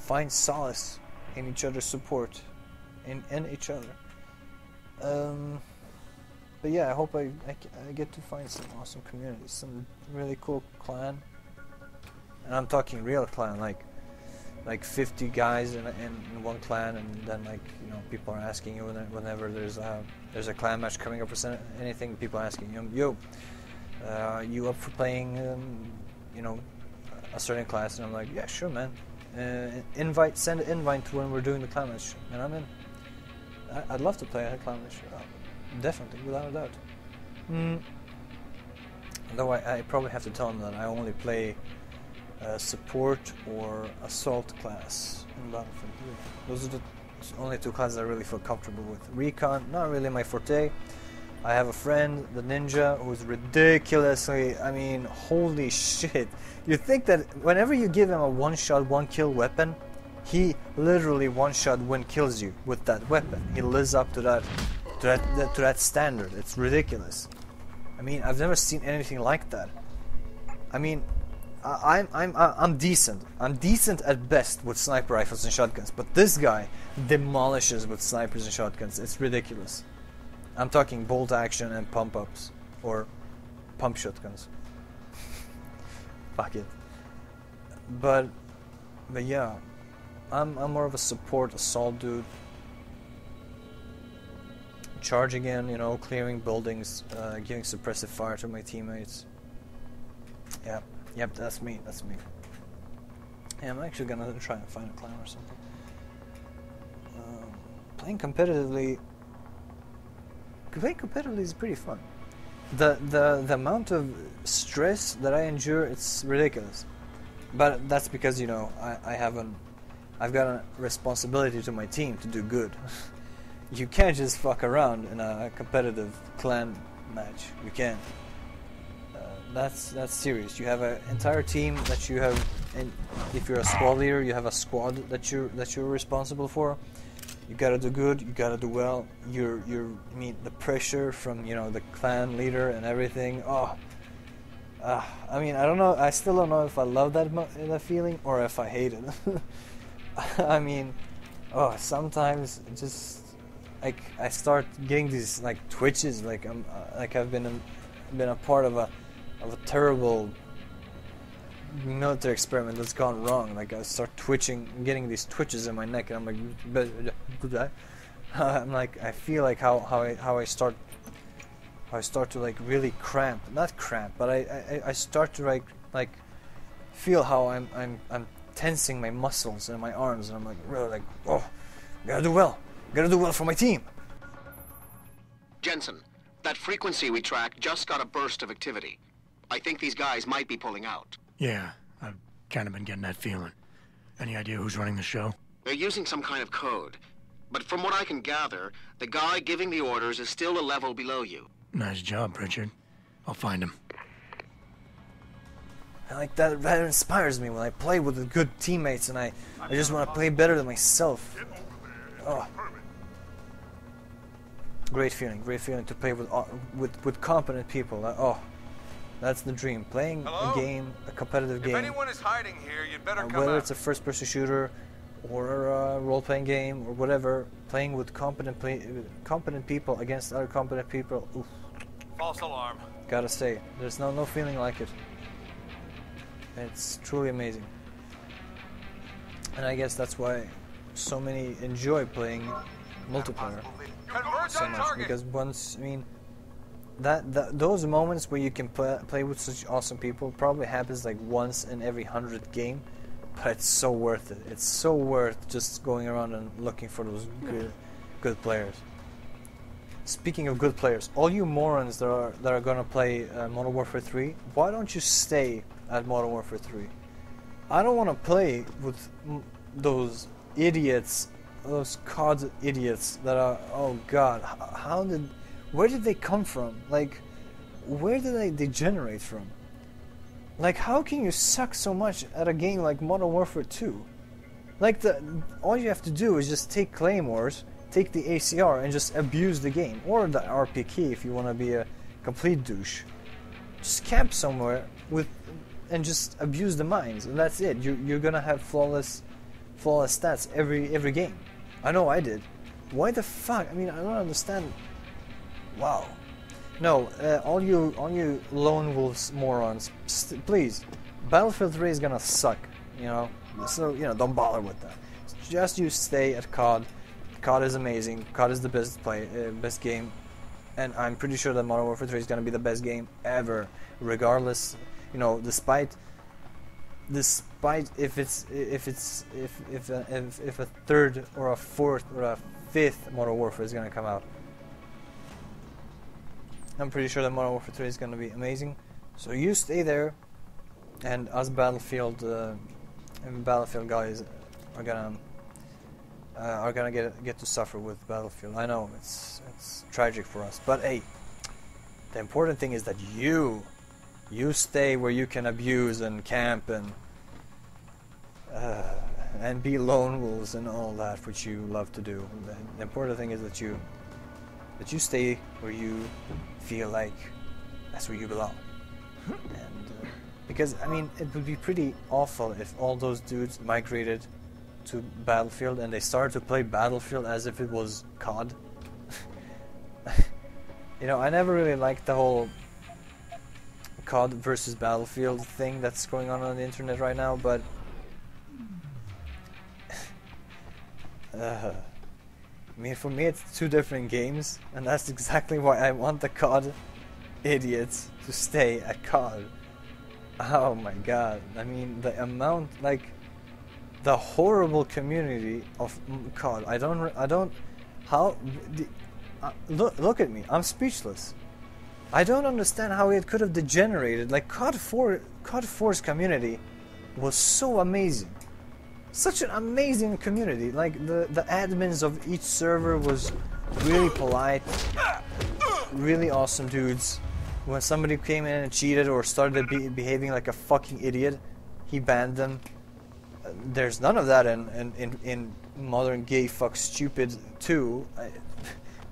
find solace in each other's support, in each other. But yeah, I hope I get to find some awesome communities, some really cool clan, and I'm talking real clan, like 50 guys in one clan, and then like, you know, people are asking you whenever there's a clan match coming up or anything, people are asking you, you up for playing, you know, a certain class, and I'm like, yeah, sure, man. Send an invite to when we're doing the clan match, and I'm in. I'd love to play a clan match, definitely, without a doubt. Though I probably have to tell them that I only play support or assault class in Battlefield 3. Those are the only two classes I really feel comfortable with. Recon, not really my forte. I have a friend, the Ninja, who's ridiculously, I mean, holy shit. You think that whenever you give him a one-shot, one-kill weapon, he literally one-shot one-kills you with that weapon. He lives up to that standard. It's ridiculous. I mean, I've never seen anything like that. I mean, I'm decent. I'm decent at best with sniper rifles and shotguns, but this guy demolishes with snipers and shotguns. It's ridiculous. I'm talking bolt action and pump ups or pump shotguns. Fuck it. But yeah, I'm more of a support assault dude. Charging in, you know, clearing buildings, giving suppressive fire to my teammates. Yep, that's me. Yeah, I'm actually gonna try and find a clan or something. Playing competitively is pretty fun. The amount of stress that I endure, it's ridiculous. But that's because, you know, I've got a responsibility to my team to do good. You can't just fuck around in a competitive clan match. You can't. That's serious. You have an entire team that you have, and if you're a squad leader, you have a squad that you're responsible for. You gotta do good. You gotta do well. I mean, the pressure from, you know, the clan leader and everything. I mean, I don't know. I still don't know if I love that feeling or if I hate it. I mean, sometimes it just like I start getting these like twitches, like I've been a part of a terrible military experiment that's gone wrong. Like I start twitching, getting these twitches in my neck, and I'm like, I'm like, I feel like how I start to like really not cramp, but I start to like feel how I'm tensing my muscles and my arms, and I'm like, really, like, gotta do well for my team. Jensen, that frequency we tracked just got a burst of activity. I think these guys might be pulling out. Yeah, I've kind of been getting that feeling. Any idea who's running the show? They're using some kind of code. But from what I can gather, the guy giving the orders is still a level below you. Nice job, Pritchard. I'll find him. I like that. That inspires me when I play with the good teammates, and I just want to play better than myself. Oh, great feeling to play with competent people. That's the dream. Playing a game, a competitive game. If anyone is hiding here, you'd better come whether out. it's a first-person shooter or a role-playing game or whatever, playing with competent people against other competent people. Oof. False alarm. Gotta say, there's no feeling like it. It's truly amazing, and I guess that's why so many enjoy playing multiplayer so much, because once, I mean, those moments where you can play with such awesome people probably happens like once in every 100 game, but it's so worth it. It's so worth just going around and looking for those good players. Speaking of good players, all you morons that are gonna play Modern Warfare 3, why don't you stay at Modern Warfare 3? I don't want to play with those idiots, those COD idiots that are, oh god, where did they come from? Like, where did they degenerate from? Like, how can you suck so much at a game like Modern Warfare 2? Like, all you have to do is just take claymores, take the ACR, and just abuse the game. Or the RPK if you want to be a complete douche. Just camp somewhere and just abuse the mines, and that's it. You're gonna have flawless flawless stats every game. I know I did. Why the fuck? I mean, I don't understand. Wow. No, all you lone wolves morons, please. Battlefield 3 is gonna suck, you know. So don't bother with that. Just you stay at COD. COD is amazing. COD is the best game, and I'm pretty sure that Modern Warfare 3 is gonna be the best game ever, regardless. You know, despite if a third or a fourth or a fifth Modern Warfare is gonna come out. I'm pretty sure that Modern Warfare 3 is gonna be amazing. So you stay there, and us Battlefield guys are gonna get to suffer with Battlefield. I know it's tragic for us, but hey, the important thing is that you stay where you can abuse and camp and be lone wolves and all that, which you love to do. The important thing is that you stay where you feel like that's where you belong. And because I mean, it would be pretty awful if all those dudes migrated to Battlefield and they started to play Battlefield as if it was COD. You know, I never really liked the whole COD versus Battlefield thing that's going on the internet right now, but I mean, for me it's two different games, and that's exactly why I want the COD idiots to stay at COD. Oh my god, I mean, the amount, like, the horrible community of COD, look at me, I'm speechless. I don't understand how it could have degenerated. Like, COD 4's community was so amazing. Such an amazing community. Like, the admins of each server was really polite, really awesome dudes. When somebody came in and cheated or started behaving like a fucking idiot, he banned them. There's none of that in modern gay fuck stupid 2,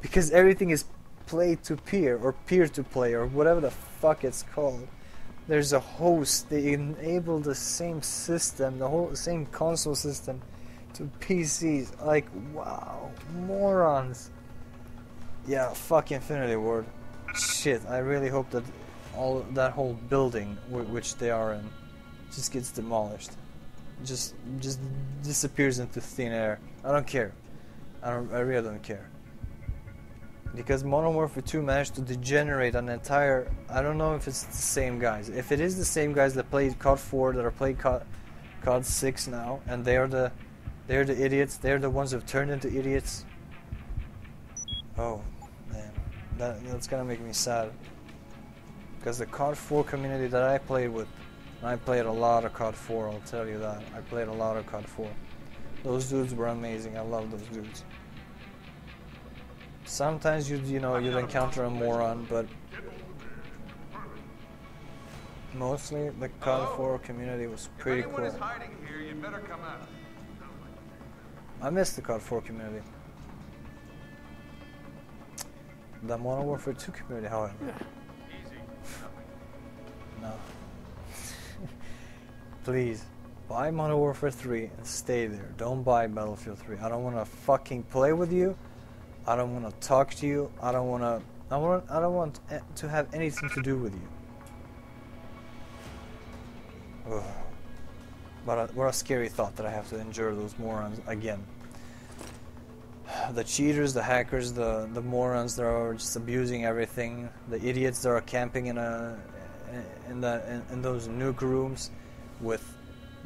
because everything is play to peer or peer to play or whatever the fuck it's called. There's a host. They enable the same system, the same console system, to PCs. Like, wow, morons. Yeah, fuck Infinity Ward. Shit, I really hope that that whole building which they are in just gets demolished. Just disappears into thin air. I don't care. I really don't care. Because Modern Warfare 2 managed to degenerate an entire... I don't know if it's the same guys. If it is the same guys that played COD 4 that are playing COD 6 now, and they're the idiots, they're the ones who've turned into idiots. Oh, man. That's gonna make me sad. Because the COD 4 community that I played with, and I played a lot of COD 4, I'll tell you that. I played a lot of COD 4. Those dudes were amazing. I love those dudes. Sometimes you'd encounter a moron, but mostly the COD 4 community was pretty cool. Is hiding here, you better come out. I miss the COD 4 community. The Modern Warfare 2 community, however. Easy. No. Please, buy Modern Warfare 3 and stay there. Don't buy Battlefield 3. I don't want to fucking play with you. I don't want to talk to you. I don't want to have anything to do with you. Ugh. What a scary thought that I have to endure those morons again. The cheaters, the hackers, the morons that are just abusing everything. The idiots that are camping in those nuke rooms with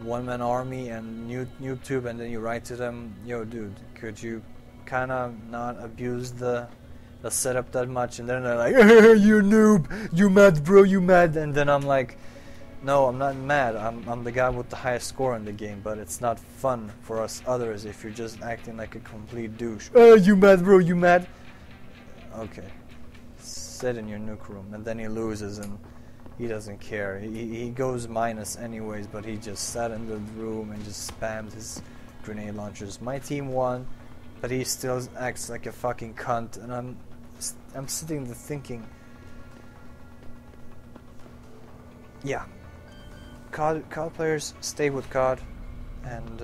one-man army and noob-tube, and then you write to them, yo dude, could you kind of not abuse the setup that much? And then they're like, you noob, you mad bro, you mad. And then I'm like, no, I'm not mad, I'm the guy with the highest score in the game, but it's not fun for us others if you're just acting like a complete douche. You mad bro, you mad. Okay, sit in your nuke room. And then he loses and he doesn't care. He goes minus anyways, but he just sat in the room and just spammed his grenade launchers. My team won, but he still acts like a fucking cunt, and I'm sitting there thinking, yeah, COD players stay with COD, and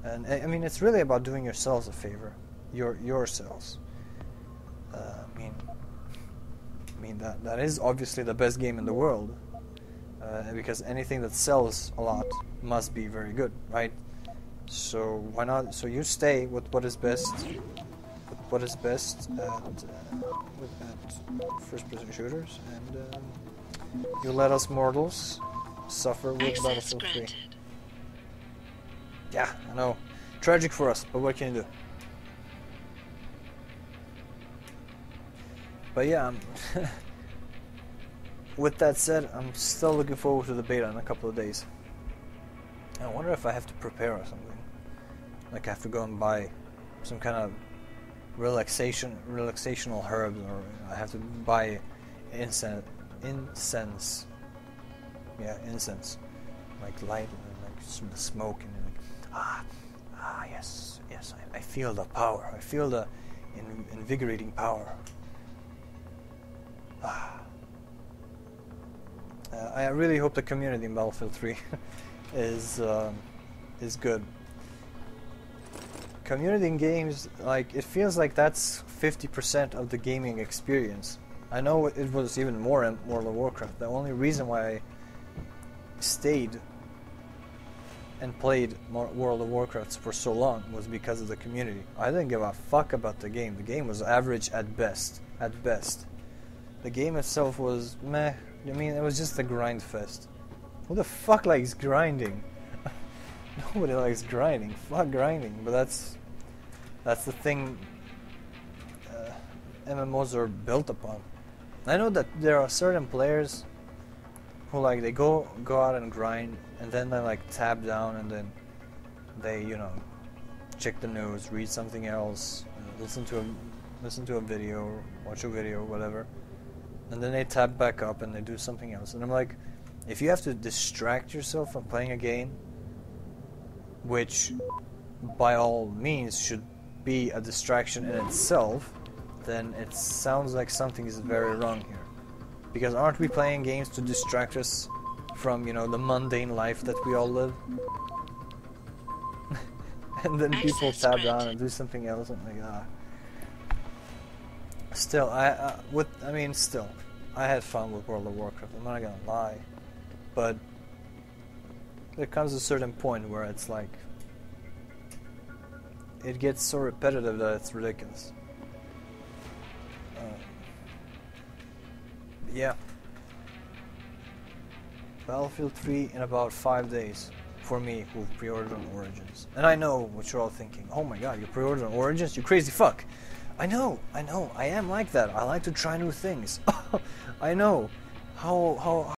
And I mean, it's really about doing yourselves a favor, yourselves. I mean that is obviously the best game in the world, because anything that sells a lot must be very good, right? So why not? So you stay with what is best, at first-person shooters, and you let us mortals suffer with Access Battlefield 3. granted. Yeah, I know. Tragic for us, but what can you do? But yeah, with that said, I'm still looking forward to the beta in a couple of days. I wonder if I have to prepare or something. Like I have to go and buy some kind of relaxational herbs, or I have to buy incense. Yeah, incense. Like light and like some smoke and like yes, I feel the power. I feel the invigorating power. I really hope the community in Battlefield 3 is good. Community in games, like, it feels like that's 50% of the gaming experience. I know it was even more in World of Warcraft. The only reason why I stayed and played World of Warcraft for so long was because of the community. I didn't give a fuck about the game. The game was average at best. At best. The game itself was meh. I mean, it was just a grind fest. Who the fuck likes grinding? Nobody likes grinding. Fuck grinding. But that's the thing MMOs are built upon. I know that there are certain players who like they go out and grind, and then they like tab down, and then they, you know, check the news, read something else, listen to a video, watch a video, whatever, and then they tab back up and they do something else. And I'm like, if you have to distract yourself from playing a game, which by all means should be a distraction in itself, then it sounds like something is very wrong here. Because aren't we playing games to distract us from, you know, the mundane life that we all live? And then people tab down and do something else. I'm like, Still, still, I had fun with World of Warcraft. I'm not gonna lie, but there comes a certain point where it's like it gets so repetitive that it's ridiculous. Yeah. Battlefield 3 in about 5 days for me, who pre-ordered on Origins. And I know what you're all thinking. Oh my god, you pre-ordered on Origins? You crazy fuck. I know, I am like that. I like to try new things. I know. How